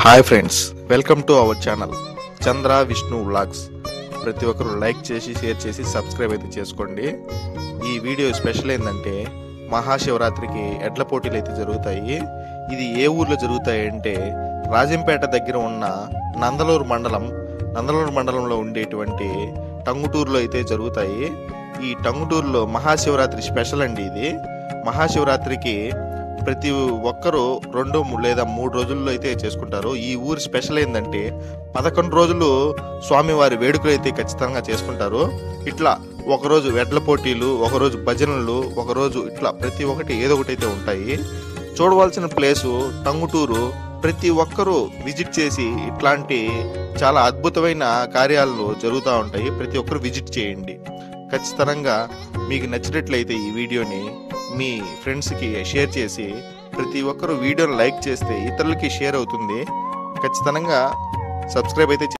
Hi friends, welcome to our channel Chandra Vishnu vlogs. ప్రతి ఒక్కరు like చేసి షేర్ చేసి సబ్స్క్రైబ్ అయితే చేసుకోండి. ఈ వీడియో స్పెషల్ ఏంటంటే మహాశివరాత్రికి ఎడ్ల పోటీలు అయితే జరుగుతాయి. ఇది ఏ ఊర్లో జరుగుతాయి అంటే రాజంపేట దగ్గర ఉన్న నందలూరు మండలంలో ఉండేటువంటి టంగుటూరులో అయితే జరుగుతాయి. ఈ టంగుటూరులో మహాశివరాత్రి స్పెషల్ అండి. ఇది మహాశివరాత్రికి ప్రతి ఒక్కరూ 2 లేదా 3 రోజుల్లో అయితే చేసుకుంటారు. ఈ ఊరి స్పెషల్ ఏంటంటే 11 రోజులు స్వామివారి వేడుకలు అయితే ఖచ్చితంగా చేసుకుంటారు. ఇట్లా ఒకరోజు ఎడ్ల పోటీలు, ఒకరోజు భజనలు, ఒకరోజు ఇట్లా ప్రతి ఒక్కటి ఏదో ఒకటి అయితే ఉంటాయి. చూడవలసిన ప్లేసు టంగుటూరు. ప్రతి ఒక్కరూ విజిట్ చేసి ఇట్లాంటి చాలా అద్భుతమైన కార్యాలు జరుగుతూ ఉంటాయి. ప్రతి ఒక్కరు విజిట్ చేయండి. ఖచ్చితంగా మీకు నచ్చినట్లయితే ఈ వీడియోని మీ ఫ్రెండ్స్కి షేర్ చేసి ప్రతి ఒక్కరు వీడియోని లైక్ చేస్తే ఇతరులకి షేర్ అవుతుంది. ఖచ్చితంగా సబ్స్క్రైబ్ అయితే